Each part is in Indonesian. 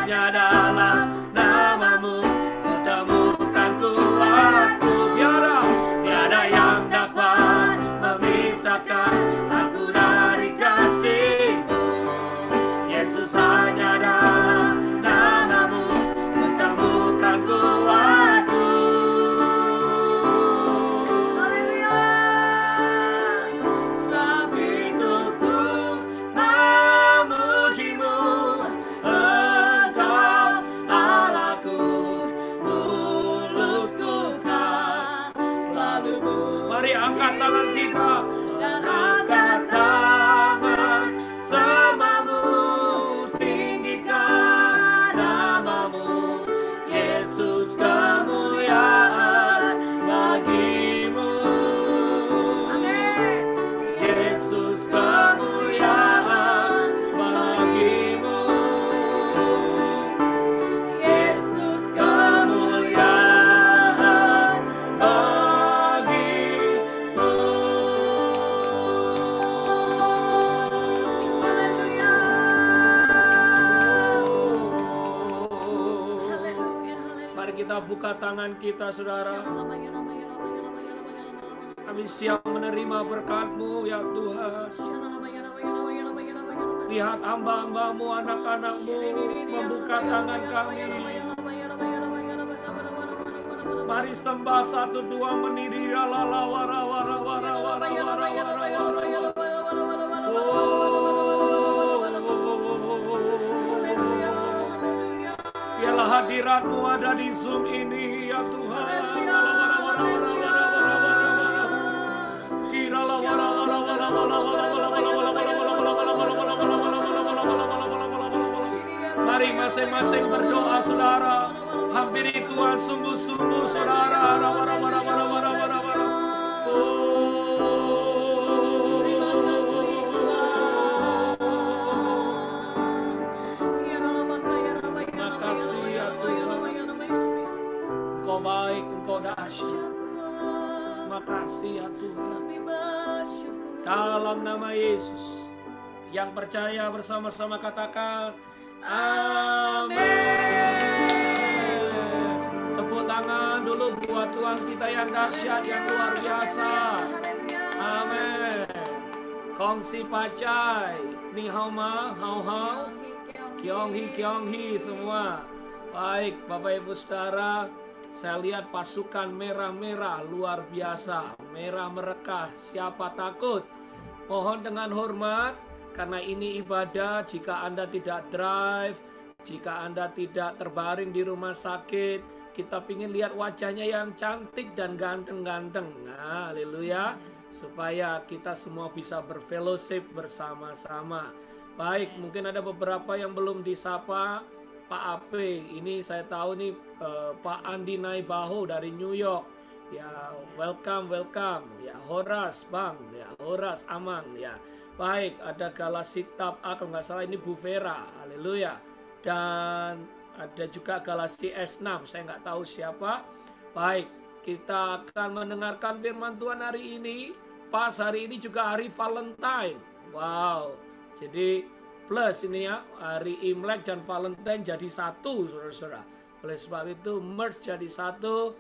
hanya dalam namamu kutemukan kuatku. Tiada yang dapat memisahkan aku dari kasih-Mu. Yesus, hanya dalam namamu kutemukan kuatku. Haleluya. Sebab itu ku memuji-Mu, Engkau Allahku, mulutku kan selalu. Mari angkat tangan kita dan angkat tangan sembahmu, tinggikan namamu, Yesus, kemuliaan bagi-Mu. Amin. Yesus, kemuliaan bagi-Mu. Yesus, kemuliaan bagi-Mu. Haleluya. Mari kita buka tangan kita, saudara. Kami siap menerima berkat-Mu, ya Tuhan. Lihat hamba-hamba-Mu, anak-anak-Mu membuka tangan kami. Mari sembah 1, 2 meniri. Biarlah hadirat-Mu ada di Zoom ini, ya Tuhan. Mari masing-masing berdoa, saudara. Hampiri Tuhan sungguh-sungguh, saudara. Makasih ya Tuhan. Engkau baik, Engkau dahsyat. Makasih ya Tuhan. Dalam nama Yesus, yang percaya bersama-sama katakan amin. Tepuk tangan dulu buat Tuhan kita yang dahsyat, yang luar biasa. Amin. Kongsi pacai, ni hao ma, hao hao, kiong hi semua. Baik, Bapak Ibu Saudara, saya lihat pasukan merah-merah luar biasa. Merah merekah, siapa takut? Mohon dengan hormat, karena ini ibadah. Jika Anda tidak drive, jika Anda tidak terbaring di rumah sakit, kita ingin lihat wajahnya yang cantik dan ganteng-ganteng. Nah, haleluya. Supaya kita semua bisa berfellowship bersama-sama. Baik, mungkin ada beberapa yang belum disapa. Pak AP, ini saya tahu nih Pak Andi Naibaho dari New York. Ya, welcome. Ya, Horas Bang, ya Horas Amang, ya. Baik, ada Galasitab A, kalau nggak salah ini Bu Vera, haleluya. Dan ada juga Galasi S6, saya nggak tahu siapa. Baik, kita akan mendengarkan firman Tuhan hari ini. Pas hari ini juga hari Valentine. Wow, jadi plus ini ya, hari Imlek dan Valentine jadi satu, saudara-saudara. Oleh sebab itu, merge jadi satu.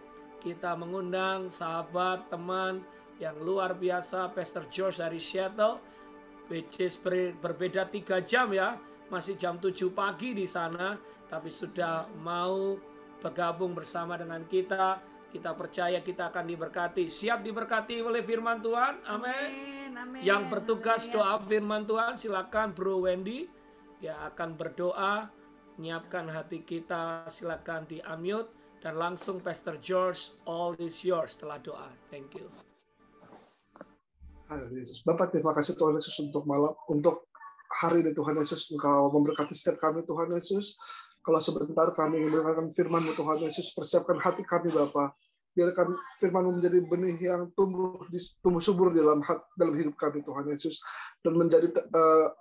Kita mengundang sahabat, teman yang luar biasa, Pastor George dari Seattle. Which is berbeda 3 jam ya, masih jam 7 pagi di sana, tapi sudah mau bergabung bersama dengan kita. Kita percaya kita akan diberkati. Siap diberkati oleh firman Tuhan? Amin. Yang bertugas doa firman Tuhan, silakan Bro Wendy. Ya, akan berdoa, nyiapkan hati kita, silakan di unmute. Dan langsung Pastor George, all is yours setelah doa. Thank you. Yesus. Bapak, terima kasih Tuhan Yesus untuk hari ini Tuhan Yesus. Engkau memberkati setiap kami Tuhan Yesus. Kalau sebentar kami mendengarkan firman-Mu Tuhan Yesus, persiapkan hati kami Bapa. Biarkan firman-Mu menjadi benih yang tumbuh subur dalam hidup kami Tuhan Yesus, dan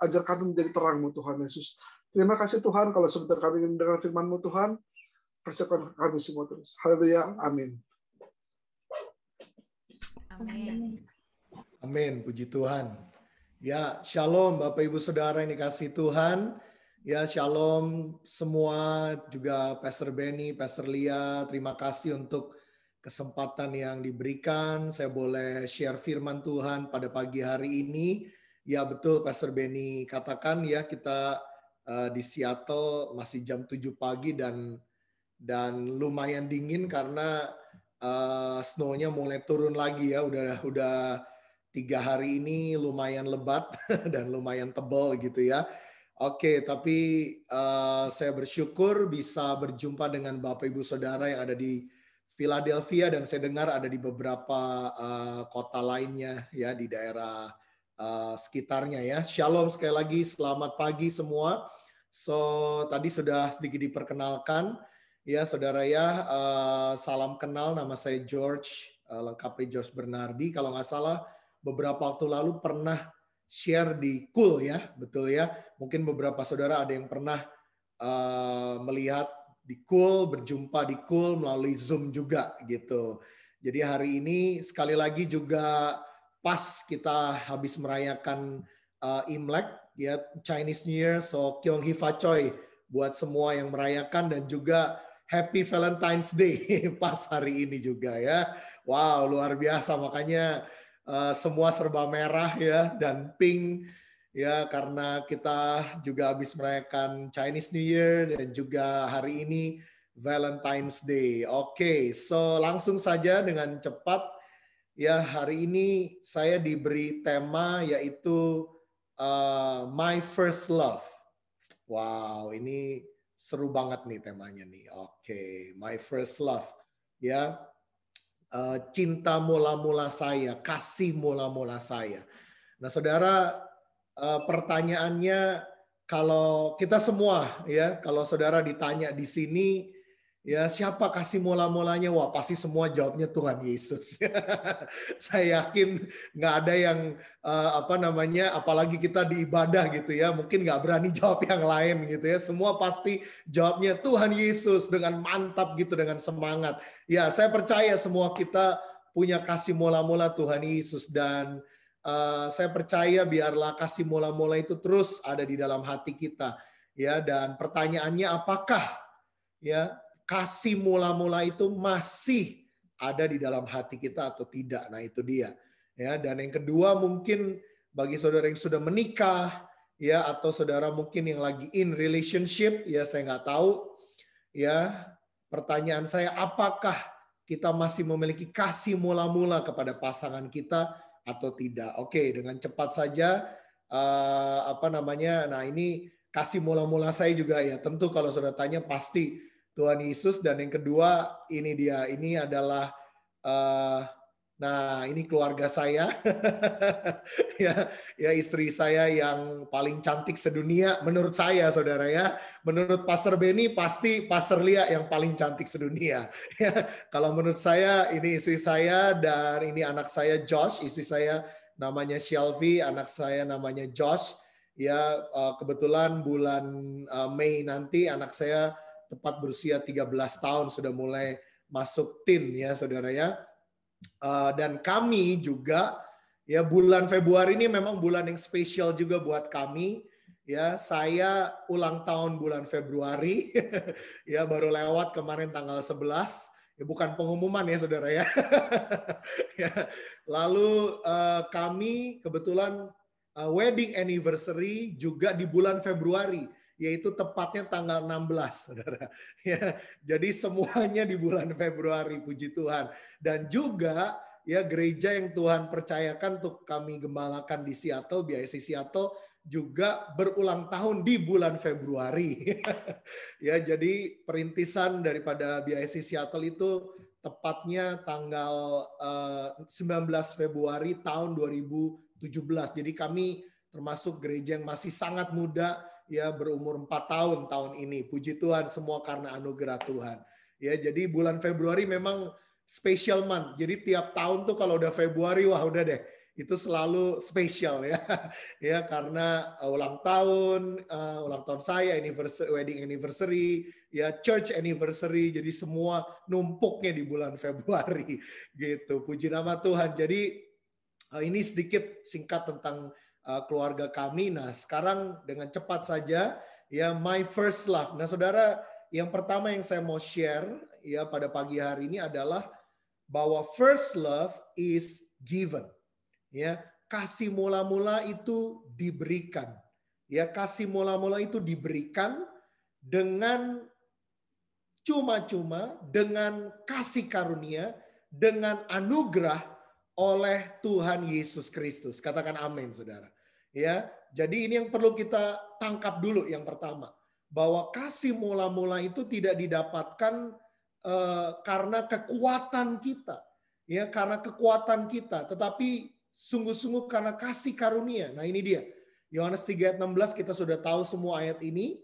ajar kami menjadi terang-Mu Tuhan Yesus. Terima kasih Tuhan, kalau sebentar kami ingin mendengar firman-Mu Tuhan, persiapkan kami semua terus. Haleluya, amin. Amin. Amin, puji Tuhan. Ya, shalom Bapak Ibu Saudara yang dikasihi Tuhan. Ya, shalom semua, juga Pastor Benny, Pastor Lia, terima kasih untuk kesempatan yang diberikan. Saya boleh share firman Tuhan pada pagi hari ini. Ya betul Pastor Benny katakan ya, kita di Seattle masih jam 7 pagi dan lumayan dingin karena snow-nya mulai turun lagi ya. Udah 3 hari ini lumayan lebat dan lumayan tebal gitu ya. Oke, tapi saya bersyukur bisa berjumpa dengan Bapak Ibu Saudara yang ada di Philadelphia dan saya dengar ada di beberapa kota lainnya ya di daerah sekitarnya ya. Shalom sekali lagi, selamat pagi semua. So tadi sudah sedikit diperkenalkan ya saudara ya. Salam kenal, nama saya George, lengkapnya George Bernardi. Kalau nggak salah beberapa waktu lalu pernah share di Cool ya, betul ya. Mungkin beberapa saudara ada yang pernah melihat di Cool, berjumpa di Cool melalui Zoom juga gitu. Jadi hari ini sekali lagi juga pas kita habis merayakan Imlek ya, Chinese New Year, so Kyung Hee Fa Choi buat semua yang merayakan dan juga Happy Valentine's Day pas hari ini juga ya. Wow, luar biasa, makanya semua serba merah ya dan pink ya karena kita juga habis merayakan Chinese New Year dan juga hari ini Valentine's Day. Oke, so langsung saja dengan cepat ya, hari ini saya diberi tema yaitu My First Love. Wow, ini seru banget nih temanya nih. Oke, My First Love ya. Cinta mula-mula saya, kasih mula-mula saya. Nah, saudara, pertanyaannya kalau kita semua ya, kalau saudara ditanya di sini ya siapa kasih mula-mulanya, wah pasti semua jawabnya Tuhan Yesus. Saya yakin nggak ada yang apalagi kita di ibadah gitu ya, mungkin nggak berani jawab yang lain gitu ya. Semua pasti jawabnya Tuhan Yesus dengan mantap gitu, dengan semangat. Ya, saya percaya semua kita punya kasih mula-mula Tuhan Yesus dan saya percaya biarlah kasih mula-mula itu terus ada di dalam hati kita. Ya, dan pertanyaannya apakah ya kasih mula-mula itu masih ada di dalam hati kita atau tidak? Nah, itu dia. Ya, dan yang kedua mungkin bagi saudara yang sudah menikah ya atau saudara mungkin yang lagi in relationship ya, saya nggak tahu ya. Pertanyaan saya, apakah kita masih memiliki kasih mula-mula kepada pasangan kita atau tidak? Oke, dengan cepat saja nah ini kasih mula-mula saya juga ya. Tentu kalau saudara tanya pasti Tuhan Yesus, dan yang kedua ini dia, ini adalah nah ini keluarga saya ya istri saya yang paling cantik sedunia menurut saya saudara ya. Menurut Pastor Benny pasti Pastor Lia yang paling cantik sedunia ya. Kalau menurut saya ini istri saya, dan ini anak saya Josh, istri saya namanya Shelby, anak saya namanya Josh ya. Kebetulan bulan Mei nanti anak saya tepat berusia 13 tahun, sudah mulai masuk teen ya saudara ya. Dan kami juga ya bulan Februari ini memang bulan yang spesial juga buat kami ya. Saya ulang tahun bulan Februari ya, baru lewat kemarin tanggal 11 ya, bukan pengumuman ya saudara ya. Ya. Lalu kami kebetulan wedding anniversary juga di bulan Februari, yaitu tepatnya tanggal 16, saudara. Ya, jadi semuanya di bulan Februari, puji Tuhan. Dan juga ya gereja yang Tuhan percayakan untuk kami gembalakan di Seattle, BIC Seattle, juga berulang tahun di bulan Februari. Ya, jadi perintisan daripada BIC Seattle itu tepatnya tanggal 19 Februari tahun 2017. Jadi kami termasuk gereja yang masih sangat muda ya, berumur 4 tahun ini. Puji Tuhan, semua karena anugerah Tuhan. Ya, jadi bulan Februari memang special month. Jadi tiap tahun tuh kalau udah Februari, wah udah deh, itu selalu spesial ya. Ya, karena ulang tahun saya, wedding anniversary, ya church anniversary, jadi semua numpuknya di bulan Februari gitu. Puji nama Tuhan. Jadi ini sedikit singkat tentang keluarga kami. Nah, sekarang dengan cepat saja Ya, my first love. Nah, saudara, yang pertama yang saya mau share ya pada pagi hari ini adalah bahwa first love is given. Ya, kasih mula-mula itu diberikan. Ya, kasih mula-mula itu diberikan dengan cuma-cuma, dengan kasih karunia, dengan anugerah oleh Tuhan Yesus Kristus. Katakan amin, saudara. Ya, jadi ini yang perlu kita tangkap dulu yang pertama, bahwa kasih mula-mula itu tidak didapatkan karena kekuatan kita, ya, karena kekuatan kita, tetapi sungguh-sungguh karena kasih karunia. Nah, ini dia. Yohanes 3 ayat 16 kita sudah tahu semua ayat ini.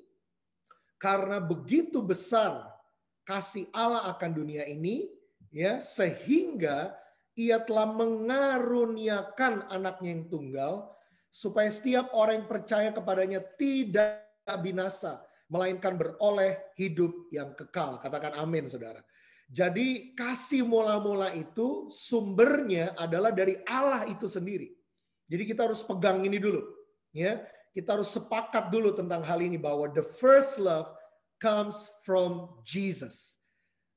Karena begitu besar kasih Allah akan dunia ini, ya, sehingga Ia telah mengaruniakan anaknya yang tunggal, supaya setiap orang yang percaya kepadanya tidak binasa, melainkan beroleh hidup yang kekal. Katakan amin, saudara. Jadi kasih mula-mula itu sumbernya adalah dari Allah itu sendiri. Jadi kita harus pegang ini dulu. Ya, kita harus sepakat dulu tentang hal ini, bahwa the first love comes from Jesus.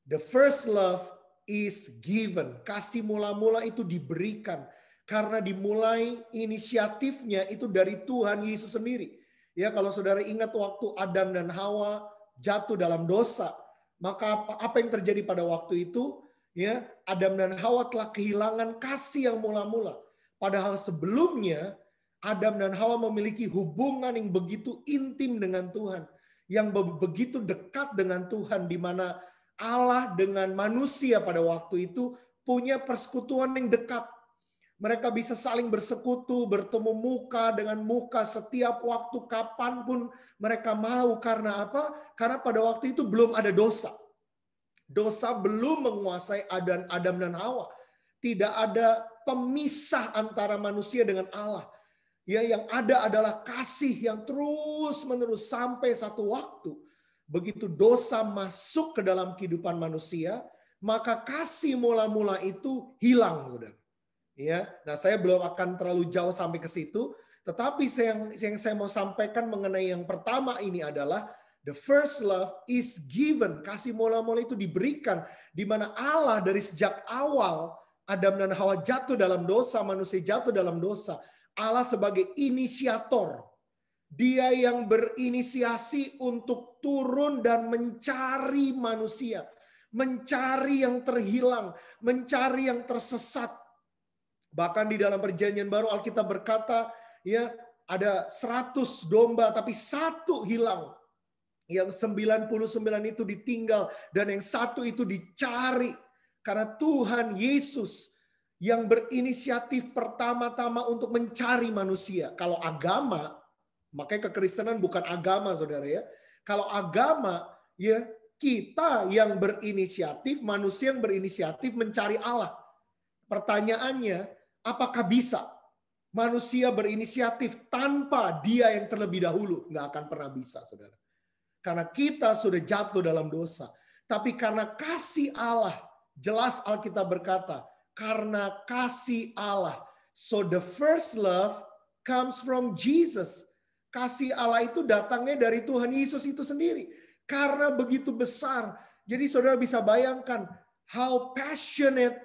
The first love is given. Kasih mula-mula itu diberikan karena dimulai inisiatifnya itu dari Tuhan Yesus sendiri. Ya, kalau saudara ingat waktu Adam dan Hawa jatuh dalam dosa, maka apa yang terjadi pada waktu itu? Ya, Adam dan Hawa telah kehilangan kasih yang mula-mula. Padahal sebelumnya Adam dan Hawa memiliki hubungan yang begitu intim dengan Tuhan, yang begitu dekat dengan Tuhan, di mana Allah dengan manusia pada waktu itu punya persekutuan yang dekat. Mereka bisa saling bersekutu, bertemu muka dengan muka setiap waktu, kapanpun mereka mau. Karena apa? Karena pada waktu itu belum ada dosa. Dosa belum menguasai Adam dan Hawa. Tidak ada pemisah antara manusia dengan Allah. Ya, yang ada adalah kasih yang terus-menerus sampai satu waktu. Begitu dosa masuk ke dalam kehidupan manusia, maka kasih mula-mula itu hilang, saudara. Ya, nah saya belum akan terlalu jauh sampai ke situ, tetapi yang saya mau sampaikan mengenai yang pertama ini adalah the first love is given. Kasih mula-mula itu diberikan, di mana Allah dari sejak awal Adam dan Hawa jatuh dalam dosa, manusia jatuh dalam dosa, Allah sebagai inisiator. Dia yang berinisiasi untuk turun dan mencari manusia, mencari yang terhilang, mencari yang tersesat. Bahkan di dalam Perjanjian Baru Alkitab berkata, ya, ada 100 domba tapi satu hilang. Yang 99 itu ditinggal dan yang satu itu dicari. Karena Tuhan Yesus yang berinisiatif pertama-tama untuk mencari manusia. Kalau agama, makanya kekristenan bukan agama, saudara ya. Kalau agama, ya, kita yang berinisiatif, manusia yang berinisiatif mencari Allah. Pertanyaannya, apakah bisa manusia berinisiatif tanpa dia yang terlebih dahulu? Nggak akan pernah bisa, saudara. Karena kita sudah jatuh dalam dosa. Tapi karena kasih Allah, jelas Alkitab berkata, karena kasih Allah. So the first love comes from Jesus. Kasih Allah itu datangnya dari Tuhan Yesus itu sendiri. Karena begitu besar. Jadi saudara bisa bayangkan how passionate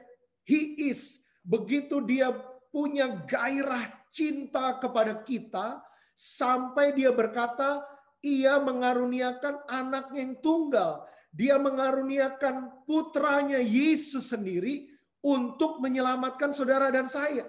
he is. Begitu dia punya gairah cinta kepada kita. Sampai dia berkata, ia mengaruniakan anak yang tunggal. Dia mengaruniakan putranya Yesus sendiri untuk menyelamatkan saudara dan saya.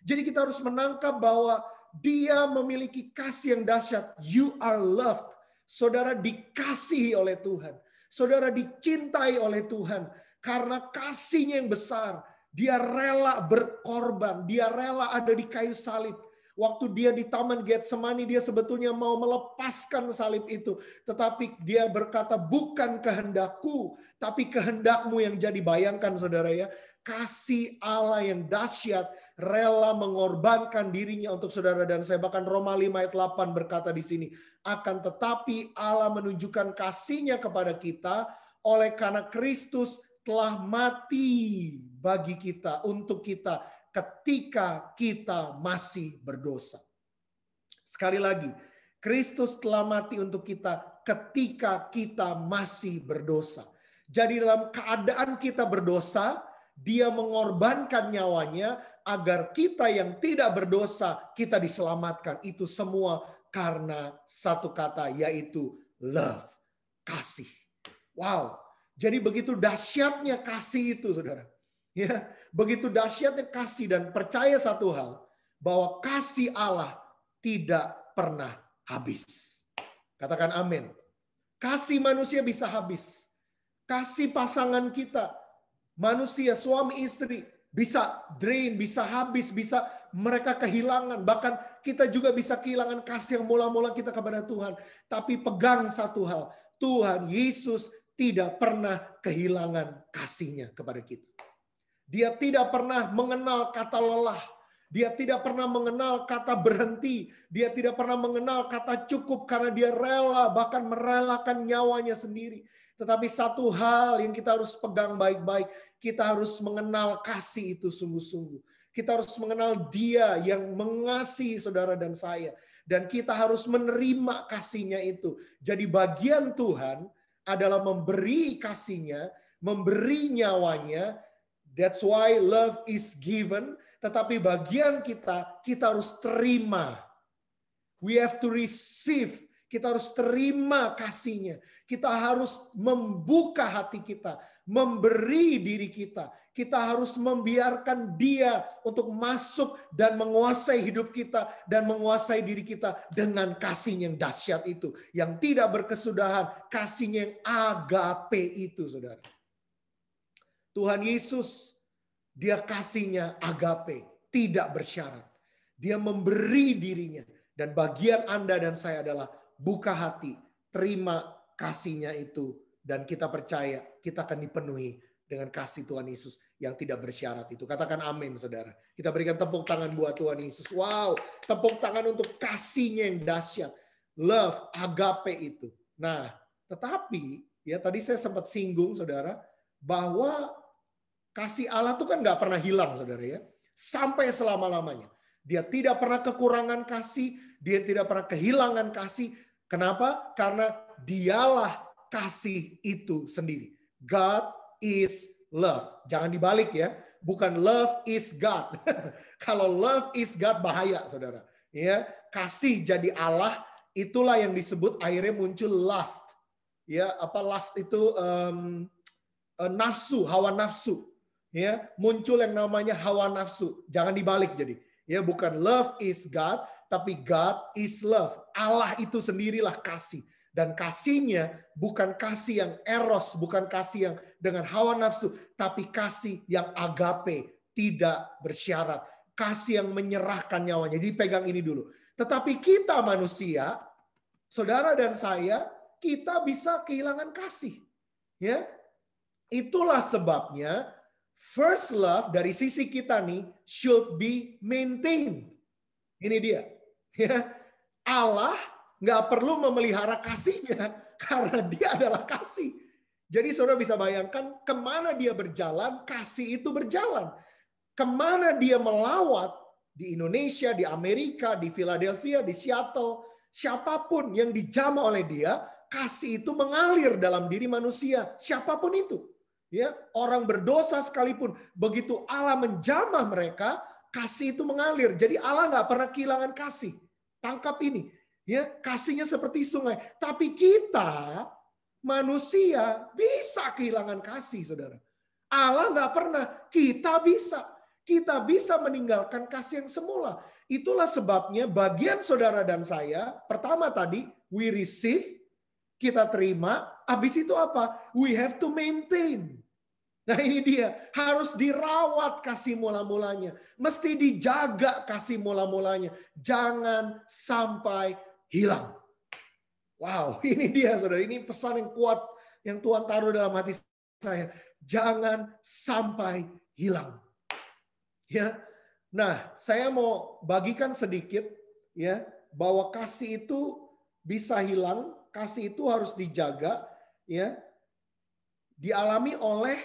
Jadi kita harus menangkap bahwa dia memiliki kasih yang dahsyat. You are loved. Saudara dikasihi oleh Tuhan. Saudara dicintai oleh Tuhan. Karena kasihnya yang besar. Dia rela berkorban. Dia rela ada di kayu salib. Waktu dia di Taman Getsemani, dia sebetulnya mau melepaskan salib itu. Tetapi dia berkata, bukan kehendakku, tapi kehendakmu yang jadi. Bayangkan saudara ya. Kasih Allah yang dahsyat rela mengorbankan dirinya untuk saudara dan saya. Bahkan Roma 5 ayat 8 berkata di sini, akan tetapi Allah menunjukkan kasih-Nya kepada kita oleh karena Kristus telah mati bagi kita, untuk kita ketika kita masih berdosa. Sekali lagi, Kristus telah mati untuk kita ketika kita masih berdosa. Jadi dalam keadaan kita berdosa, dia mengorbankan nyawanya agar kita yang tidak berdosa, kita diselamatkan. Itu semua karena satu kata, yaitu love, kasih. Wow, jadi begitu dahsyatnya kasih itu, saudara. Ya, begitu dahsyatnya kasih, dan percaya satu hal, bahwa kasih Allah tidak pernah habis. Katakan amin. Kasih manusia bisa habis. Kasih pasangan kita, manusia, suami istri, bisa drain, bisa habis, bisa mereka kehilangan. Bahkan kita juga bisa kehilangan kasih yang mula-mula kita kepada Tuhan. Tapi pegang satu hal, Tuhan Yesus tidak pernah kehilangan kasihnya kepada kita. Dia tidak pernah mengenal kata lelah. Dia tidak pernah mengenal kata berhenti. Dia tidak pernah mengenal kata cukup karena dia rela, bahkan merelakan nyawanya sendiri. Tetapi satu hal yang kita harus pegang baik-baik, kita harus mengenal kasih itu sungguh-sungguh. Kita harus mengenal dia yang mengasihi saudara dan saya. Dan kita harus menerima kasihnya itu. Jadi bagian Tuhan adalah memberi kasihnya, memberi nyawanya. That's why love is given. Tetapi bagian kita harus terima. We have to receive. Kita harus terima kasihnya. Kita harus membuka hati kita. Memberi diri kita. Kita harus membiarkan dia untuk masuk dan menguasai hidup kita. Dan menguasai diri kita dengan kasih yang dahsyat itu. Yang tidak berkesudahan. Kasihnya yang agape itu, saudara. Tuhan Yesus, dia kasihnya agape, tidak bersyarat. Dia memberi dirinya. Dan bagian Anda dan saya adalah buka hati, terima kasihnya itu. Dan kita percaya kita akan dipenuhi dengan kasih Tuhan Yesus yang tidak bersyarat itu. Katakan amin, saudara. Kita berikan tepuk tangan buat Tuhan Yesus. Wow, tepuk tangan untuk kasihnya yang dahsyat. Love, agape itu. Nah, tetapi ya tadi saya sempat singgung, saudara, bahwa kasih Allah itu kan nggak pernah hilang, saudara ya. Sampai selama-lamanya. Dia tidak pernah kekurangan kasih. Dia tidak pernah kehilangan kasih. Kenapa? Karena dialah kasih itu sendiri. God is love. Jangan dibalik ya. Bukan love is God. Kalau love is God bahaya, saudara. Ya, kasih jadi Allah, itulah yang disebut akhirnya muncul lust. Ya, apa lust itu nafsu, hawa nafsu. Ya, muncul yang namanya hawa nafsu. Jangan dibalik jadi. Ya, bukan love is God, tapi God is love. Allah itu sendirilah kasih. Dan kasihnya bukan kasih yang eros, bukan kasih yang dengan hawa nafsu, tapi kasih yang agape, tidak bersyarat. Kasih yang menyerahkan nyawanya. Jadi pegang ini dulu. Tetapi kita manusia, saudara dan saya, kita bisa kehilangan kasih. Ya, itulah sebabnya first love dari sisi kita nih should be maintained. Ini dia. Ya. Allah nggak perlu memelihara kasihnya karena dia adalah kasih. Jadi saudara bisa bayangkan kemana dia berjalan, kasih itu berjalan. Kemana dia melawat, di Indonesia, di Amerika, di Philadelphia, di Seattle, siapapun yang dijamah oleh dia, kasih itu mengalir dalam diri manusia, siapapun itu. Ya, orang berdosa sekalipun, begitu Allah menjamah mereka, kasih itu mengalir. Jadi Allah nggak pernah kehilangan kasih. Tangkap ini, ya, kasihnya seperti sungai. Tapi kita manusia bisa kehilangan kasih, saudara. Allah nggak pernah, kita bisa. Kita bisa meninggalkan kasih yang semula. Itulah sebabnya bagian saudara dan saya, pertama tadi, we receive, kita terima, habis itu apa? We have to maintain. Nah ini dia, harus dirawat kasih mula-mulanya. Mesti dijaga kasih mula-mulanya. Jangan sampai hilang. Wow, ini dia saudara. Ini pesan yang kuat yang Tuhan taruh dalam hati saya. Jangan sampai hilang. Ya, nah saya mau bagikan sedikit ya bahwa kasih itu bisa hilang. Kasih itu harus dijaga, ya. Dialami oleh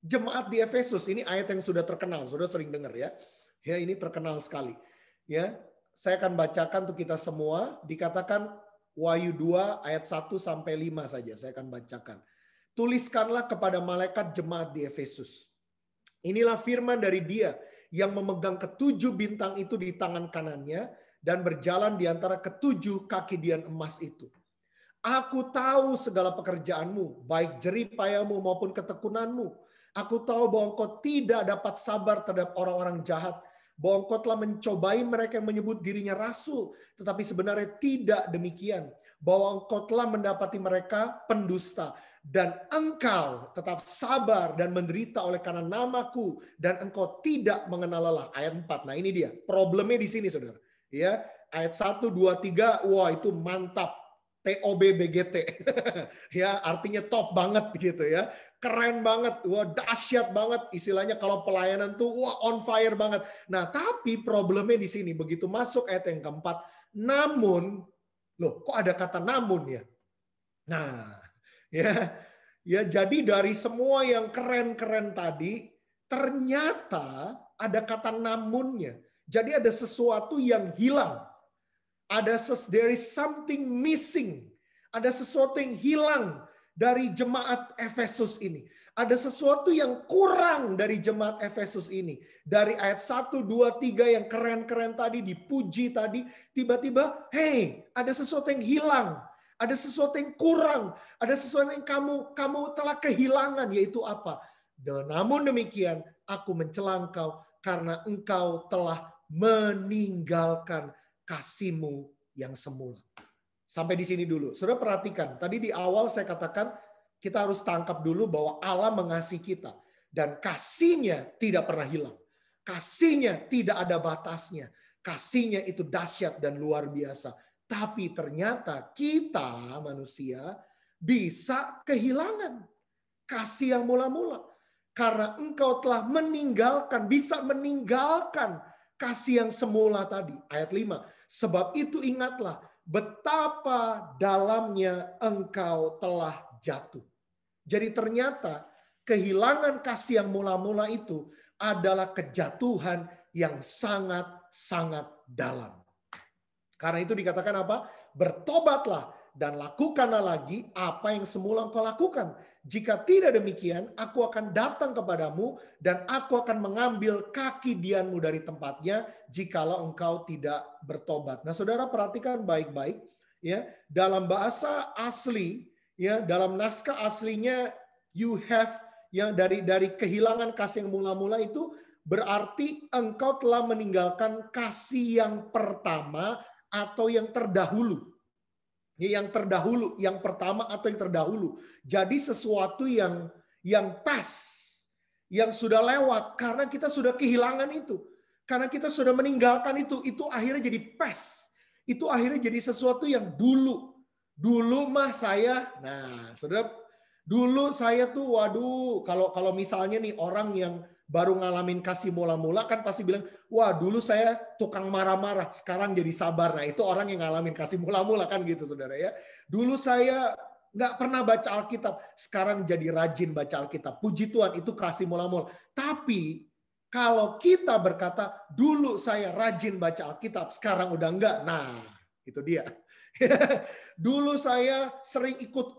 jemaat di Efesus. Ini ayat yang sudah terkenal, sudah sering dengar ya. Ya, ini terkenal sekali. Ya. saya akan bacakan untuk kita semua. Dikatakan Wahyu 2 ayat 1 sampai 5 saja saya akan bacakan. Tuliskanlah kepada malaikat jemaat di Efesus. Inilah firman dari Dia yang memegang ketujuh bintang itu di tangan kanannya dan berjalan di antara ketujuh kaki dian emas itu. Aku tahu segala pekerjaanmu, baik jerih payamu maupun ketekunanmu. Aku tahu bahwa engkau tidak dapat sabar terhadap orang-orang jahat, bahwa engkau telah mencobai mereka yang menyebut dirinya rasul, tetapi sebenarnya tidak demikian. Bahwa engkau telah mendapati mereka pendusta, dan engkau tetap sabar dan menderita oleh karena namaku, dan engkau tidak mengenal lelah. Ayat 4. Nah ini dia, problemnya di sini saudara. Ya, ayat 1, 2, 3, wah itu mantap. TOBBGT. Ya, artinya top banget gitu ya. Keren banget, wah dahsyat banget. Istilahnya kalau pelayanan tuh wah on fire banget. Nah, tapi problemnya di sini begitu masuk ayat yang keempat, namun loh, kok ada kata namun ya? Nah, ya jadi dari semua yang keren-keren tadi ternyata ada kata namunnya. Jadi ada sesuatu yang hilang. There is something missing. Ada sesuatu yang hilang dari jemaat Efesus ini. Ada sesuatu yang kurang dari jemaat Efesus ini. Dari ayat 1, 2, 3 yang keren-keren tadi, dipuji tadi, tiba-tiba, hey, ada sesuatu yang hilang. Ada sesuatu yang kurang. Ada sesuatu yang kamu telah kehilangan, yaitu apa? Namun demikian, aku mencela engkau karena engkau telah meninggalkan kasihmu yang semula. Sampai di sini dulu. Saudara perhatikan, tadi di awal saya katakan kita harus tangkap dulu bahwa Allah mengasihi kita. Dan kasihnya tidak pernah hilang. Kasihnya tidak ada batasnya. Kasihnya itu dahsyat dan luar biasa. Tapi ternyata kita manusia bisa kehilangan kasih yang mula-mula. Karena engkau telah bisa meninggalkan kasih yang semula tadi. Ayat 5. Sebab itu ingatlah betapa dalamnya engkau telah jatuh. Jadi ternyata kehilangan kasih yang mula-mula itu adalah kejatuhan yang sangat-sangat dalam. Karena itu dikatakan apa? Bertobatlah dan lakukanlah lagi apa yang semula engkau lakukan. Jika tidak demikian, aku akan datang kepadamu dan aku akan mengambil kaki dianmu dari tempatnya jikalau engkau tidak bertobat. Nah, saudara perhatikan baik-baik ya, dalam bahasa asli ya, dalam naskah aslinya you have yang dari kehilangan kasih yang mula-mula itu berarti engkau telah meninggalkan kasih yang pertama atau yang terdahulu. Yang terdahulu, yang pertama atau yang terdahulu. Jadi sesuatu yang past, yang sudah lewat karena kita sudah kehilangan itu. Karena kita sudah meninggalkan itu akhirnya jadi past. Itu akhirnya jadi sesuatu yang dulu. Dulu mah saya, nah saudara, dulu saya tuh waduh, kalau misalnya nih orang yang baru ngalamin kasih mula-mula kan pasti bilang, wah dulu saya tukang marah-marah, sekarang jadi sabar. Nah itu orang yang ngalamin kasih mula-mula kan gitu saudara ya. Dulu saya nggak pernah baca Alkitab, sekarang jadi rajin baca Alkitab. Puji Tuhan itu kasih mula-mula. Tapi kalau kita berkata, dulu saya rajin baca Alkitab, sekarang udah enggak. Nah itu dia. Dulu saya sering ikut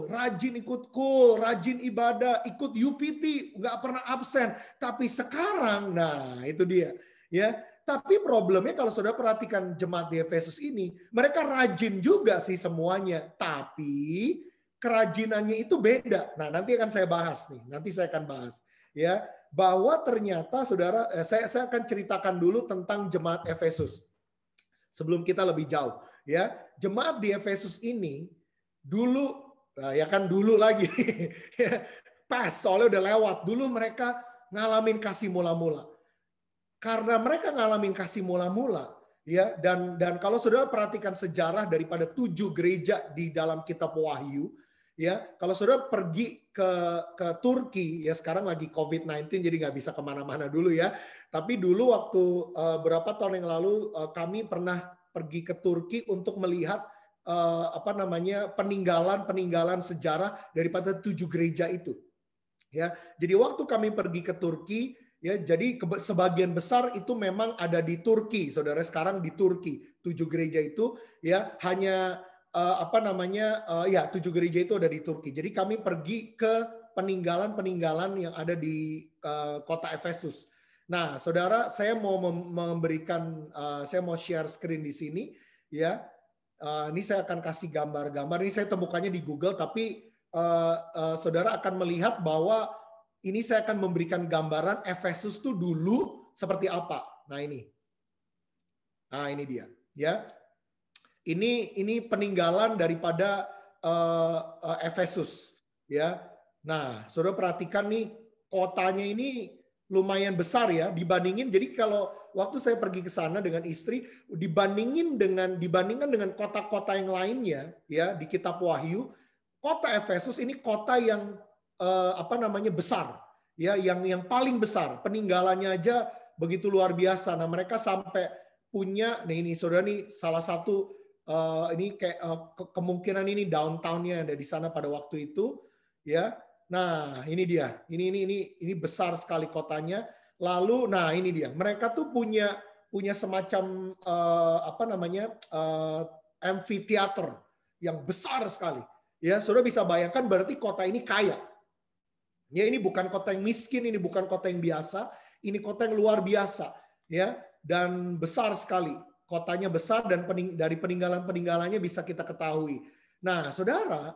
rajin ibadah, ikut UPT, nggak pernah absen. Tapi sekarang, nah itu dia, ya. Tapi problemnya kalau saudara perhatikan jemaat di Efesus ini, mereka rajin juga sih semuanya, tapi kerajinannya itu beda. Nah nanti akan saya bahas nih, ya, bahwa ternyata saudara, saya akan ceritakan dulu tentang jemaat Efesus sebelum kita lebih jauh. Ya, jemaat di Efesus ini dulu, ya kan dulu lagi, pas soalnya udah lewat. Dulu mereka ngalamin kasih mula-mula. Karena mereka ngalamin kasih mula-mula, ya, dan kalau saudara perhatikan sejarah daripada 7 gereja di dalam Kitab Wahyu, ya, kalau saudara pergi ke Turki, ya sekarang lagi COVID-19 jadi nggak bisa kemana-mana dulu ya. Tapi dulu waktu berapa tahun yang lalu kami pernah pergi ke Turki untuk melihat peninggalan sejarah daripada 7 gereja itu. Ya, jadi waktu kami pergi ke Turki, Ya, jadi sebagian besar itu memang ada di Turki, saudara. Sekarang di Turki 7 gereja itu ya hanya 7 gereja itu ada di Turki. Jadi kami pergi ke peninggalan-peninggalan yang ada di kota Efesus. Nah, saudara, saya mau memberikan, saya mau share screen di sini, ya. Ini saya akan kasih gambar-gambar. Ini saya temukannya di Google, tapi saudara akan melihat bahwa ini saya akan memberikan gambaran Efesus itu dulu seperti apa. Nah ini dia, ya. Ini peninggalan daripada Efesus, ya. Nah, saudara perhatikan nih kotanya ini lumayan besar ya dibandingin. Jadi kalau waktu saya pergi ke sana dengan istri, dibandingkan dengan kota-kota yang lainnya, ya di Kitab Wahyu, kota Efesus ini kota yang besar, ya, yang paling besar. Peninggalannya aja begitu luar biasa. Nah, mereka sampai punya, nah ini saudara, nih salah satu ini kayak kemungkinan ini downtown-nya ada di sana pada waktu itu, ya. Nah, ini dia. Ini besar sekali kotanya. Lalu, nah ini dia. Mereka tuh punya semacam amphitheater yang besar sekali. Ya, saudara bisa bayangkan berarti kota ini kaya. Ya, ini bukan kota yang miskin, ini bukan kota yang biasa, ini kota yang luar biasa, ya, dan besar sekali. Kotanya besar dan dari peninggalan-peninggalannya bisa kita ketahui. Nah, saudara,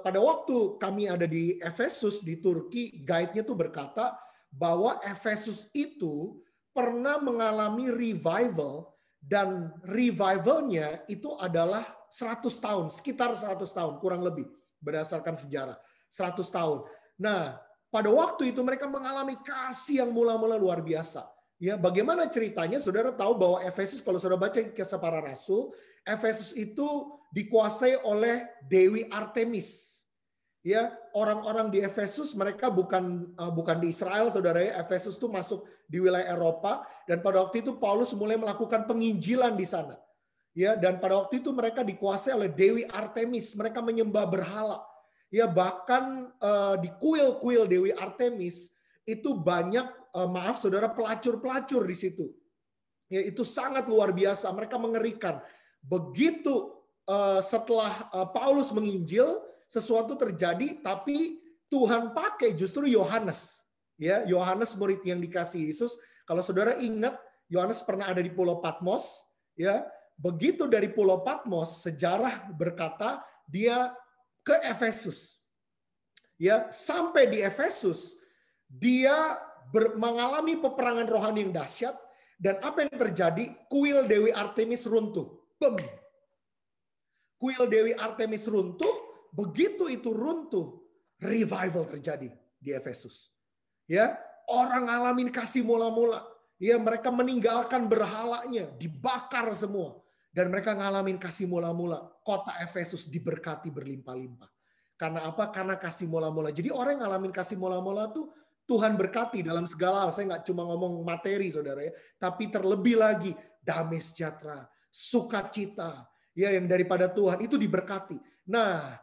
pada waktu kami ada di Efesus di Turki, guide-nya tuh berkata bahwa Efesus itu pernah mengalami revival, dan revivalnya itu adalah 100 tahun, sekitar 100 tahun kurang lebih berdasarkan sejarah, 100 tahun. Nah, pada waktu itu mereka mengalami kasih yang mula-mula luar biasa. Ya, bagaimana ceritanya? Saudara tahu bahwa Efesus, kalau saudara baca Kisah Para Rasul, Efesus itu dikuasai oleh Dewi Artemis. Ya, orang-orang di Efesus mereka bukan di Israel, saudara ya. Efesus itu masuk di wilayah Eropa, dan pada waktu itu Paulus mulai melakukan penginjilan di sana. Ya, dan pada waktu itu mereka dikuasai oleh Dewi Artemis. Mereka menyembah berhala. Ya, bahkan di kuil-kuil Dewi Artemis itu banyak, maaf saudara, pelacur-pelacur di situ. Ya, itu sangat luar biasa. Mereka mengerikan. Begitu setelah Paulus menginjil, sesuatu terjadi, tapi Tuhan pakai justru Yohanes. Ya, Yohanes murid yang dikasih Yesus. Kalau saudara ingat, Yohanes pernah ada di Pulau Patmos. Ya, begitu dari Pulau Patmos, sejarah berkata dia ke Efesus. Ya, sampai di Efesus dia mengalami peperangan rohani yang dahsyat, dan apa yang terjadi? Kuil Dewi Artemis runtuh. Bum. Kuil Dewi Artemis runtuh, begitu itu runtuh, revival terjadi di Efesus. Ya, orang ngalamin kasih mula-mula. Ya, mereka meninggalkan berhalanya, dibakar semua. Dan mereka ngalamin kasih mula-mula. Kota Efesus diberkati berlimpah-limpah. Karena apa? Karena kasih mula-mula. Jadi orang yang ngalamin kasih mula-mula tuh Tuhan berkati dalam segala hal. Saya nggak cuma ngomong materi, saudara ya, tapi terlebih lagi damai sejahtera, sukacita, ya, yang daripada Tuhan itu diberkati. Nah,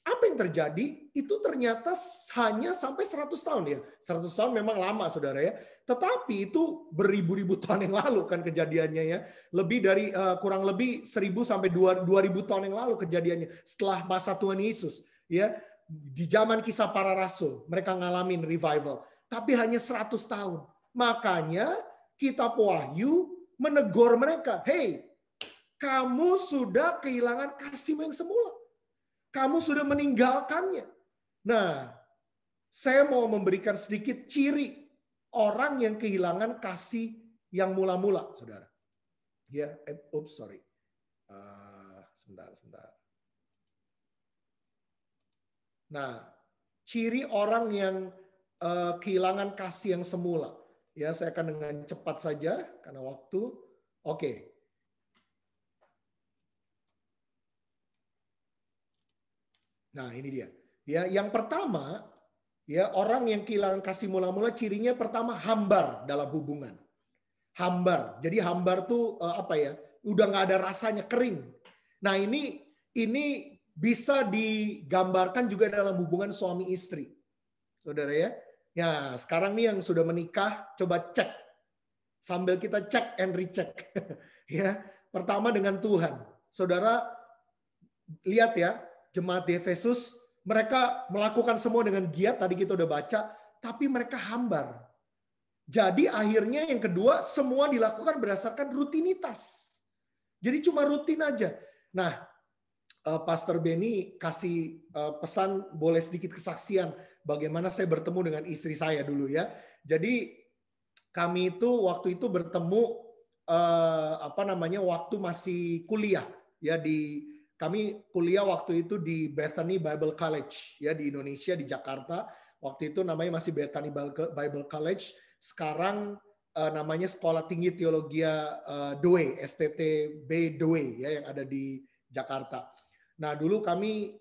apa yang terjadi? Itu ternyata hanya sampai 100 tahun ya. 100 tahun memang lama, saudara ya. Tetapi itu beribu-ribu tahun yang lalu kan kejadiannya ya. Lebih dari kurang lebih 1000 sampai 2000 tahun yang lalu kejadiannya setelah masa Tuhan Yesus, ya. Di zaman Kisah Para Rasul mereka ngalamin revival, tapi hanya 100 tahun. Makanya Kitab Wahyu menegur mereka, "Hey, kamu sudah kehilangan kasihmu yang semula. Kamu sudah meninggalkannya." Nah, saya mau memberikan sedikit ciri orang yang kehilangan kasih yang mula-mula, saudara. Ya, sorry. Sebentar. Nah, ciri orang yang kehilangan kasih yang semula. Ya, saya akan dengan cepat saja karena waktu. Oke. Nah, ini dia. Ya, yang pertama, ya, orang yang kehilangan kasih mula-mula cirinya pertama hambar dalam hubungan. Hambar. Jadi hambar tuh udah nggak ada rasanya, kering. Nah, ini bisa digambarkan juga dalam hubungan suami istri. Saudara ya. Ya, sekarang nih yang sudah menikah, coba cek. Sambil kita cek and recheck. Ya, pertama dengan Tuhan. Saudara, lihat ya, jemaat di Efesus, mereka melakukan semua dengan giat, tadi kita udah baca, tapi mereka hambar. Jadi akhirnya yang kedua, semua dilakukan berdasarkan rutinitas. Jadi cuma rutin aja. Nah, Pastor Benny kasih pesan, boleh sedikit kesaksian bagaimana saya bertemu dengan istri saya dulu ya. Jadi kami itu waktu itu bertemu waktu masih kuliah ya, kami kuliah waktu itu di Bethany Bible College ya di Indonesia, di Jakarta. Waktu itu namanya masih Bethany Bible College. Sekarang namanya Sekolah Tinggi Teologi Doe, STTB Doe ya, yang ada di Jakarta. Nah, dulu kami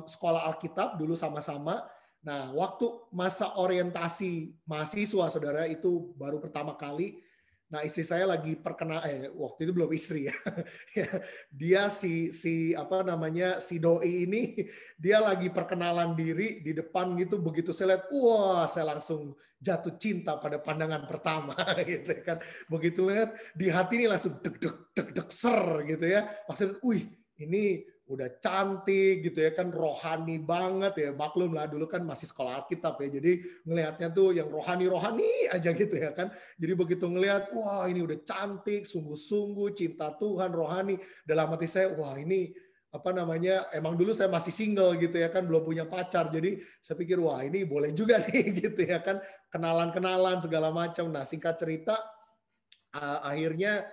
sekolah Alkitab dulu sama-sama. Nah, waktu masa orientasi mahasiswa, saudara, itu baru pertama kali. Nah, istri saya lagi waktu itu belum istri ya. Dia si doi ini, dia lagi perkenalan diri di depan gitu. Begitu saya lihat, wah, saya langsung jatuh cinta pada pandangan pertama gitu kan. Begitu lihat di hati ini langsung deg ser gitu ya. Maksudnya, wih, ini udah cantik gitu ya kan, rohani banget ya. Maklum lah dulu kan masih sekolah Alkitab ya, jadi ngelihatnya tuh yang rohani aja gitu ya kan. Jadi begitu ngelihat, wah ini udah cantik, sungguh-sungguh cinta Tuhan, rohani. Dalam hati saya, wah ini emang dulu saya masih single gitu ya kan, belum punya pacar. Jadi saya pikir, wah ini boleh juga nih gitu ya kan, kenalan segala macam. Nah, singkat cerita, akhirnya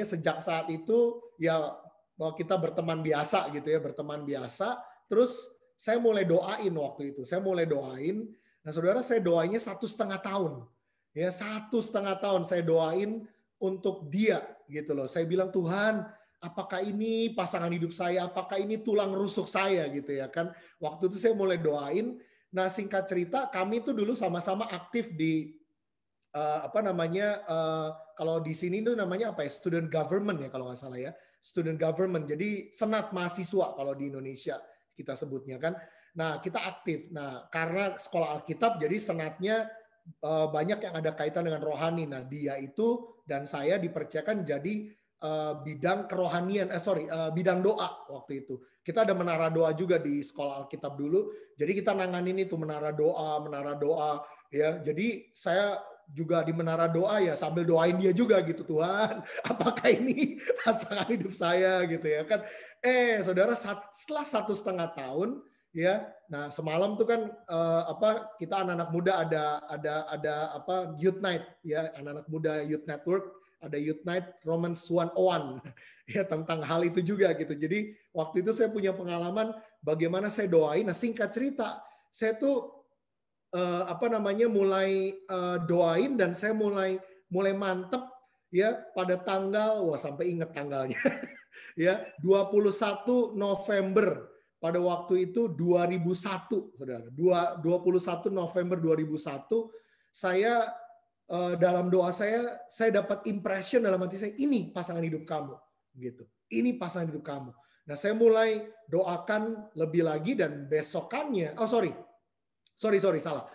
sejak saat itu ya kita berteman biasa gitu ya, berteman biasa. Terus saya mulai doain waktu itu. Nah, saudara, saya doainnya 1,5 tahun. Ya, 1,5 tahun saya doain untuk dia gitu loh. Saya bilang, Tuhan, apakah ini pasangan hidup saya? Apakah ini tulang rusuk saya gitu ya kan? Waktu itu saya mulai doain. Nah, singkat cerita, kami itu dulu sama-sama aktif di kalau di sini itu namanya apa ya? Student government ya kalau nggak salah ya. Student government. Jadi senat mahasiswa kalau di Indonesia kita sebutnya kan. Nah, kita aktif. Nah, karena sekolah Alkitab jadi senatnya banyak yang ada kaitan dengan rohani. Nah, dia itu dan saya dipercayakan jadi bidang kerohanian, bidang doa waktu itu. Kita ada menara doa juga di sekolah Alkitab dulu. Jadi kita nanganin itu menara doa ya. Jadi saya juga di menara doa ya sambil doain dia juga gitu, Tuhan, apakah ini pasangan hidup saya gitu ya kan. Saudara, setelah 1,5 tahun ya, nah semalam tuh kan kita anak-anak muda ada Youth Night ya, anak-anak muda Youth Network, ada Youth Night Romans 101 ya, tentang hal itu juga gitu. Jadi waktu itu saya punya pengalaman bagaimana saya doain. Nah, singkat cerita, saya tuh mulai doain dan saya mulai mantep ya pada tanggal, sampai ingat tanggalnya ya, 21 November pada waktu itu 2001, saudara. 21 November 2001 saya dalam doa saya dapat impression dalam hati saya, ini pasangan hidup kamu gitu. Ini pasangan hidup kamu. Nah, saya mulai doakan lebih lagi dan besokannya, salah.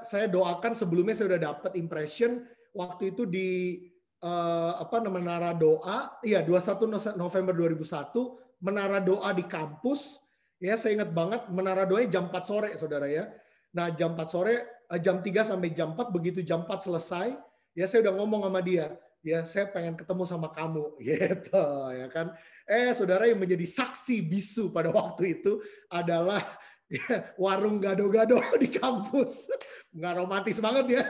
Saya doakan sebelumnya, saya udah dapat impression waktu itu di menara doa, ya 21 November 2001, menara doa di kampus. Ya, saya ingat banget menara doanya jam 4 sore, saudara ya. Nah, jam 4 sore, jam 3 sampai jam 4, begitu jam 4 selesai, ya saya udah ngomong sama dia, ya saya pengen ketemu sama kamu, gitu ya kan. Saudara, yang menjadi saksi bisu pada waktu itu adalah warung gado-gado di kampus. Nggak romantis banget ya.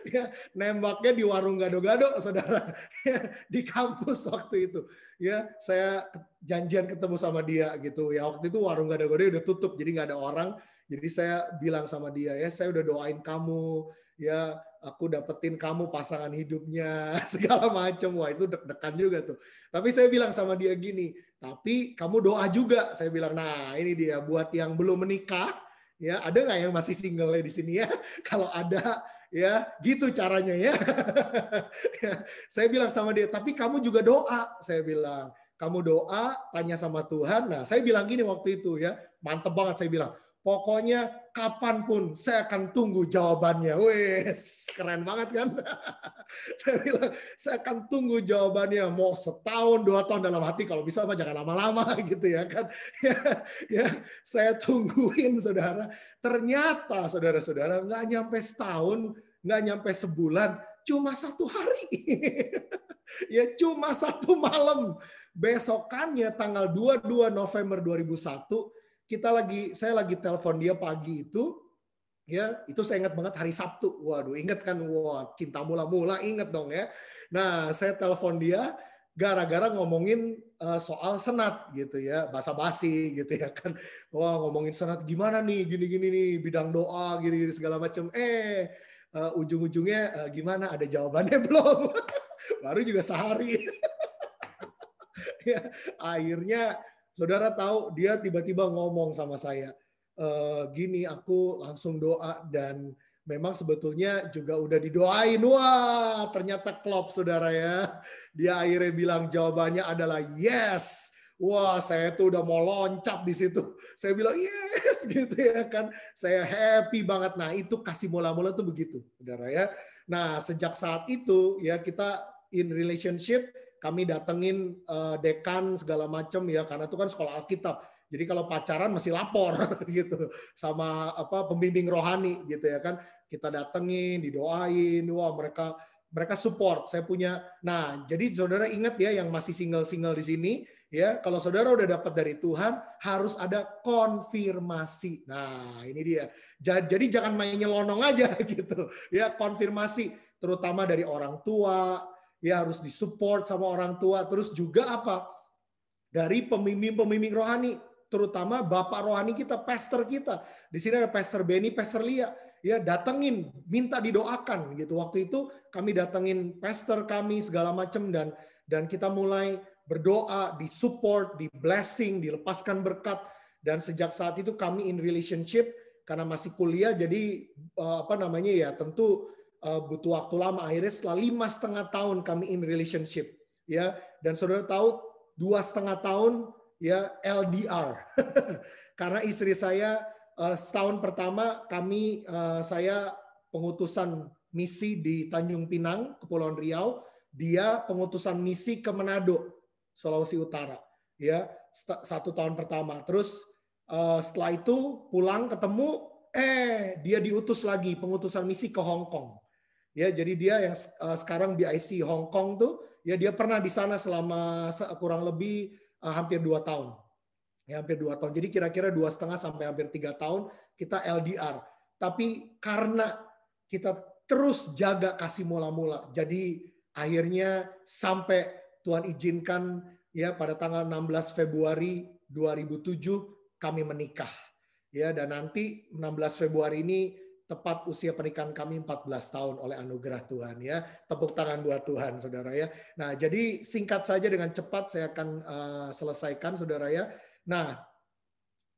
Ya, nembaknya di warung gado-gado, saudara. Ya, di kampus waktu itu. Ya, saya janjian ketemu sama dia gitu. Ya, waktu itu warung gado-gado udah tutup, jadi nggak ada orang. Jadi saya bilang sama dia, ya saya udah doain kamu, ya aku dapetin kamu pasangan hidupnya, segala macam. Wah, itu deg-degan juga tuh. Tapi saya bilang sama dia gini, tapi kamu doa juga. Saya bilang, nah ini dia buat yang belum menikah, ya ada nggak yang masih single di sini ya? Kalau ada, ya gitu caranya ya. Saya bilang sama dia, tapi kamu juga doa. Saya bilang, kamu doa, tanya sama Tuhan. Nah, saya bilang gini waktu itu ya, mantep banget saya bilang, Pokoknya kapanpun saya akan tunggu jawabannya. Wes, keren banget kan? Saya bilang, saya akan tunggu jawabannya. Mau setahun, 2 tahun dalam hati. Kalau bisa apa jangan lama-lama gitu ya kan. Ya, saya tungguin saudara. Ternyata saudara-saudara nggak nyampe setahun, nggak nyampe sebulan, cuma 1 hari. Ya cuma 1 malam. Besokannya tanggal 22 November 2001, saya lagi telepon dia pagi itu, ya itu saya ingat banget hari Sabtu. Waduh, ingat kan? Wah, cinta mula-mula, ingat dong ya. Nah, saya telepon dia gara-gara ngomongin soal senat gitu ya, basa-basi gitu ya kan. Wah, ngomongin senat gimana nih, gini-gini nih, bidang doa, gini-gini segala macam. Ujung-ujungnya gimana? Ada jawabannya belum? Baru juga sehari. Ya, akhirnya saudara tahu dia tiba-tiba ngomong sama saya, gini, aku langsung doa dan memang sebetulnya juga udah didoain. Wah, ternyata klop saudara ya. Dia akhirnya bilang jawabannya adalah yes. Wah, saya tuh udah mau loncat di situ. Saya bilang yes gitu ya kan. Saya happy banget. Nah, itu kasih mula-mula tuh begitu, saudara ya. Nah, sejak saat itu ya kita in relationship, kami datengin dekan segala macam ya, karena itu kan sekolah Alkitab. Jadi kalau pacaran mesti lapor gitu sama pembimbing rohani gitu ya kan. Kita datengin, didoain, wah mereka support. Saya punya. Nah, jadi saudara ingat ya yang masih single-single di sini ya, kalau saudara udah dapat dari Tuhan harus ada konfirmasi. Nah, ini dia. Jadi jangan main nyelonong aja gitu. Ya, konfirmasi terutama dari orang tua. Ya harus disupport sama orang tua, terus juga dari pembimbing rohani, terutama bapak rohani kita, pastor kita. Di sini ada Pastor Benny, Pastor Lia, ya datengin, minta didoakan gitu. Waktu itu kami datengin pastor kami segala macam dan kita mulai berdoa, disupport, di blessing, dilepaskan berkat. Dan sejak saat itu kami in relationship karena masih kuliah, jadi tentu butuh waktu lama. Akhirnya setelah 5,5 tahun kami in relationship ya, dan saudara tahu 2,5 tahun ya LDR karena istri saya setahun pertama saya pengutusan misi di Tanjung Pinang, Kepulauan Riau, dia pengutusan misi ke Manado, Sulawesi Utara ya, 1 tahun pertama. Terus setelah itu pulang ketemu dia diutus lagi pengutusan misi ke Hong Kong. Ya, jadi dia yang sekarang BIC Hong Kong tuh, ya dia pernah di sana selama kurang lebih hampir 2 tahun. Ya, hampir 2 tahun. Jadi kira-kira 2,5 sampai hampir 3 tahun kita LDR. Tapi karena kita terus jaga kasih mula-mula, jadi akhirnya sampai Tuhan izinkan ya pada tanggal 16 Februari 2007 kami menikah. Ya, dan nanti 16 Februari ini tepat usia pernikahan kami 14 tahun oleh anugerah Tuhan ya. Tepuk tangan buat Tuhan saudara ya. Nah, jadi singkat saja dengan cepat saya akan selesaikan saudara ya. Nah,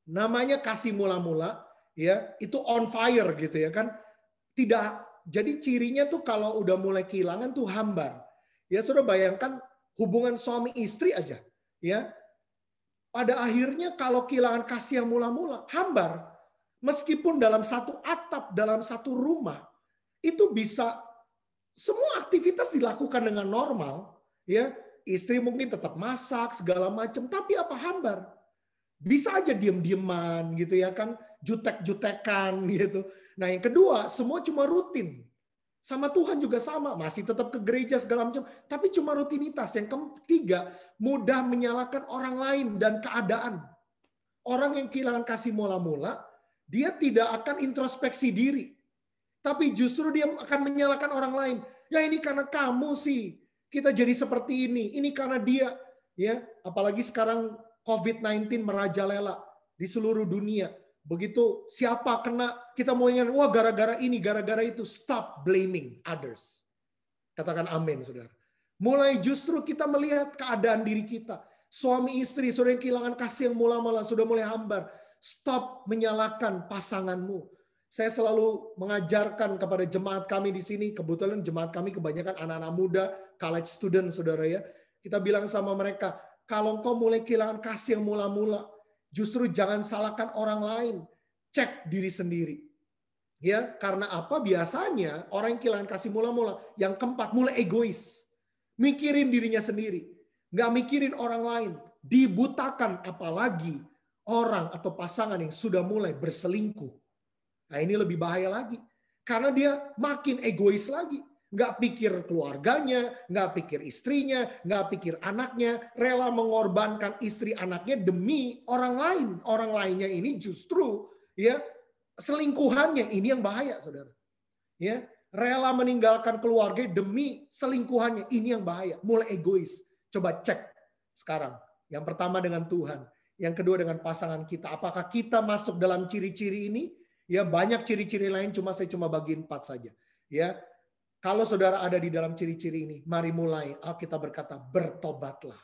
namanya kasih mula-mula ya, itu on fire gitu ya kan. Jadi cirinya tuh kalau udah mulai kehilangan tuh hambar. Ya, saudara bayangkan hubungan suami istri aja ya. Pada akhirnya kalau kehilangan kasih yang mula-mula, hambar. Meskipun dalam satu atap, dalam satu rumah, itu bisa semua aktivitas dilakukan dengan normal, ya. Istri mungkin tetap masak segala macam, tapi apa hambar? Bisa aja diem-dieman gitu ya kan, jutek-jutekan gitu. Nah, yang kedua, semua cuma rutin. Sama Tuhan juga sama, masih tetap ke gereja segala macam, tapi cuma rutinitas. Yang ketiga, mudah menyalahkan orang lain dan keadaan. Orang yang kehilangan kasih mula-mula, dia tidak akan introspeksi diri. Tapi justru dia akan menyalahkan orang lain. Ya ini karena kamu sih. Kita jadi seperti ini. Ini karena dia. Ya, apalagi sekarang COVID-19 merajalela di seluruh dunia. Begitu siapa kena, kita mau ingat, wah gara-gara ini, gara-gara itu. Stop blaming others. Katakan amin, saudara. Mulai justru kita melihat keadaan diri kita. Suami istri, saudara yang kehilangan kasih yang mula-mula, sudah mulai hambar. Stop menyalahkan pasanganmu. Saya selalu mengajarkan kepada jemaat kami di sini, kebetulan jemaat kami kebanyakan anak-anak muda, college student, saudara ya. Kita bilang sama mereka, kalau engkau mulai kehilangan kasih yang mula-mula, justru jangan salahkan orang lain. cek diri sendiri. Ya, karena apa? Biasanya orang yang kehilangan kasih mula-mula, yang keempat mulai egois. Mikirin dirinya sendiri, nggak mikirin orang lain, dibutakan, apalagi orang atau pasangan yang sudah mulai berselingkuh. Nah, ini lebih bahaya lagi. Karena dia makin egois lagi. Nggak pikir keluarganya, nggak pikir istrinya, nggak pikir anaknya, rela mengorbankan istri anaknya demi orang lain. Orang lainnya ini justru ya selingkuhannya, ini yang bahaya, saudara. Ya, rela meninggalkan keluarga demi selingkuhannya, ini yang bahaya. Mulai egois. Coba cek sekarang. Yang pertama dengan Tuhan, yang kedua dengan pasangan kita. Apakah kita masuk dalam ciri-ciri ini? Ya, banyak ciri-ciri lain, saya cuma bagi 4 saja. Ya, kalau saudara ada di dalam ciri-ciri ini, mari mulai. Alkitab berkata, bertobatlah.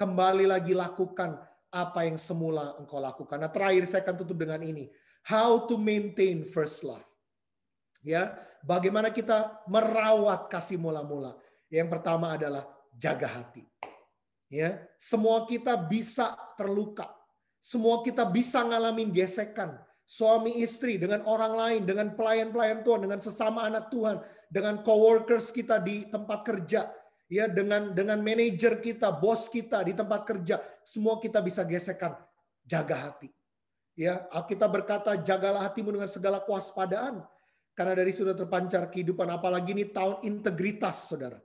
Kembali lagi lakukan apa yang semula engkau lakukan. Nah, terakhir saya akan tutup dengan ini. How to maintain first love. Ya, bagaimana kita merawat kasih mula-mula. Yang pertama adalah jaga hati. Ya, semua kita bisa terluka. Semua kita bisa ngalamin gesekan. Suami istri dengan orang lain, dengan pelayan-pelayan Tuhan, dengan sesama anak Tuhan, dengan coworkers kita di tempat kerja, ya, dengan manajer kita, bos kita di tempat kerja, semua kita bisa gesekan. Jaga hati. Ya, Alkitab berkata, jagalah hatimu dengan segala kewaspadaan, karena dari sudah terpancar kehidupan, apalagi ini tahun integritas, saudara.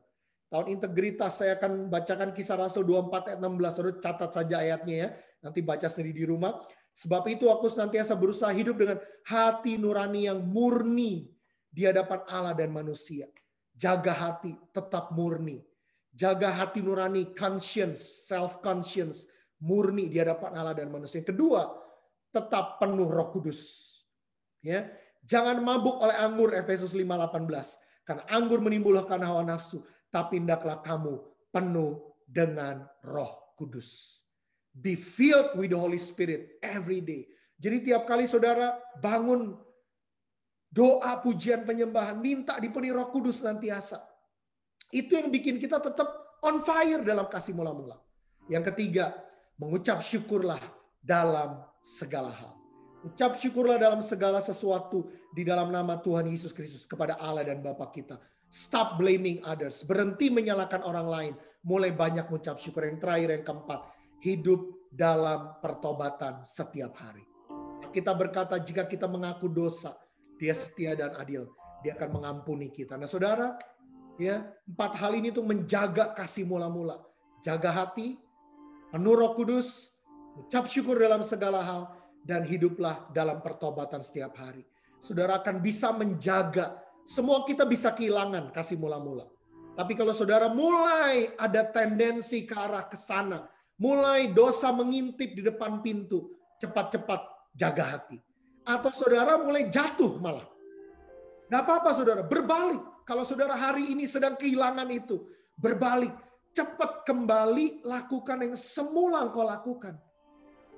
Tahun integritas, saya akan bacakan Kisah Rasul 24 ayat 16, saudara catat saja ayatnya ya, nanti baca sendiri di rumah. Sebab itu aku senantiasa berusaha hidup dengan hati nurani yang murni di hadapan Allah dan manusia. Jaga hati tetap murni. Jaga hati nurani, conscience, self-conscience, murni di hadapan Allah dan manusia. Yang kedua, tetap penuh Roh Kudus. Ya, jangan mabuk oleh anggur, Efesus 5:18. Karena anggur menimbulkan hawa nafsu, tapi hendaklah kamu penuh dengan Roh Kudus. Be filled with the Holy Spirit every day. Jadi tiap kali saudara bangun doa, pujian, penyembahan, minta dipenuhi Roh Kudus nantiasa. Itu yang bikin kita tetap on fire dalam kasih mula-mula. Yang ketiga, mengucap syukurlah dalam segala hal. Ucap syukurlah dalam segala sesuatu di dalam nama Tuhan Yesus Kristus kepada Allah dan Bapa kita. Stop blaming others. Berhenti menyalahkan orang lain. Mulai banyak mengucap syukur. Yang terakhir, yang keempat, hidup dalam pertobatan setiap hari. Kita berkata jika kita mengaku dosa, Dia setia dan adil. Dia akan mengampuni kita. Nah saudara, ya 4 hal ini tuh menjaga kasih mula-mula. Jaga hati, penuh Roh Kudus, ucap syukur dalam segala hal, dan hiduplah dalam pertobatan setiap hari. Saudara akan bisa menjaga. Semua kita bisa kehilangan kasih mula-mula. Tapi kalau saudara mulai ada tendensi ke arah ke sana, mulai dosa mengintip di depan pintu, cepat-cepat jaga hati. Atau saudara mulai jatuh malah. Gak apa-apa saudara, berbalik. Kalau saudara hari ini sedang kehilangan itu, berbalik. Cepat kembali lakukan yang semula engkau lakukan.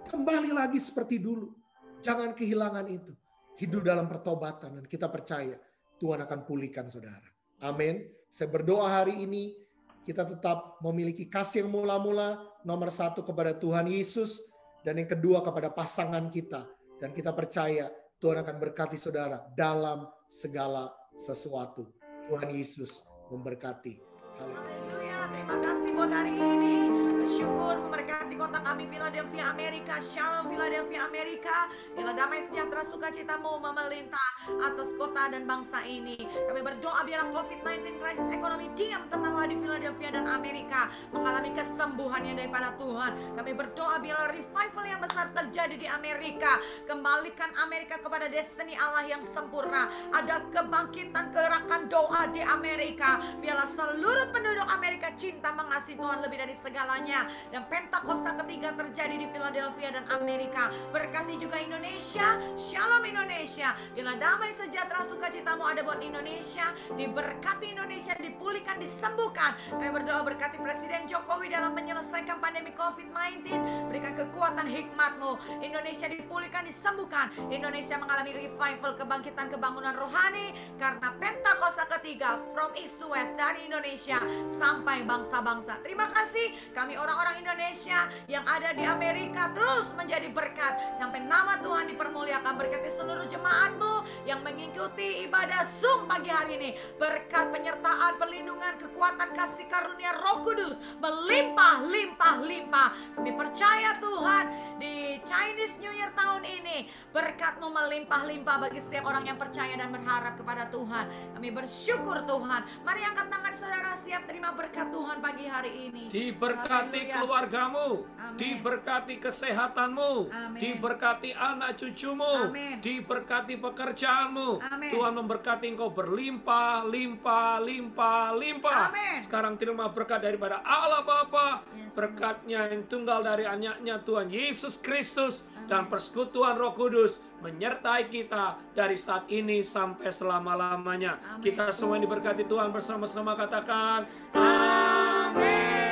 Kembali lagi seperti dulu. Jangan kehilangan itu. Hidup dalam pertobatan dan kita percaya Tuhan akan pulihkan saudara. Amin. Saya berdoa hari ini kita tetap memiliki kasih yang mula-mula. Nomor 1 kepada Tuhan Yesus. Dan yang kedua kepada pasangan kita. Dan kita percaya Tuhan akan berkati saudara dalam segala sesuatu. Tuhan Yesus memberkati. Haleluya. Terima kasih buat hari ini. Bersyukur memberkati kota kami Philadelphia, Amerika. Shalom Philadelphia, Amerika. Bila damai sejahtera sukacitamu memelintah atas kota dan bangsa ini. Kami berdoa biarlah COVID-19 krisis ekonomi diam tenanglah di Philadelphia dan Amerika, mengalami kesembuhannya daripada Tuhan. Kami berdoa biarlah revival yang besar terjadi di Amerika. Kembalikan Amerika kepada destiny Allah yang sempurna. Ada kebangkitan gerakan doa di Amerika. Biarlah seluruh penduduk Amerika cinta mengasihi Tuhan lebih dari segalanya. Dan Pentakosta ketiga terjadi di Philadelphia dan Amerika. Berkati juga Indonesia. Shalom Indonesia. Bila damai sejahtera sukacitamu ada buat Indonesia. Diberkati Indonesia, dipulihkan, disembuhkan. Kami berdoa berkati Presiden Jokowi dalam menyelesaikan pandemi COVID-19. Berikan kekuatan hikmat-Mu. Indonesia dipulihkan, disembuhkan. Indonesia mengalami revival, kebangkitan, kebangunan rohani. Karena Pentakosta ketiga from east to west, dari Indonesia sampai bangsa-bangsa. Terima kasih. Kami orang-orang Indonesia yang ada di Amerika terus menjadi berkat. Sampai nama Tuhan dipermuliakan. Berkati seluruh jemaatmu yang mengikuti ibadah Zoom pagi hari ini. Berkat penyertaan, perlindungan, kekuatan, kasih karunia Roh Kudus melimpah, limpah, limpah. Kami percaya Tuhan, di Chinese New Year tahun ini berkat-Mu melimpah-limpah bagi setiap orang yang percaya dan berharap kepada Tuhan. Kami bersyukur Tuhan. Mari angkat tangan saudara, siap terima berkat Tuhan pagi hari ini. Diberkati Haleluya. keluargamu, Amin. diberkati kesehatanmu, Amin. diberkati anak cucumu, Amin. diberkati pekerjaanmu. Amin. Tuhan memberkati engkau berlimpah, limpah, limpah, limpah. Amin. Sekarang terima berkat daripada Allah Bapa, Yes, berkatnya yang tunggal dari anaknya Tuhan Yesus Kristus, dan persekutuan Roh Kudus menyertai kita dari saat ini sampai selama-lamanya. Amin. Kita semua diberkati Tuhan, bersama-sama katakan amin.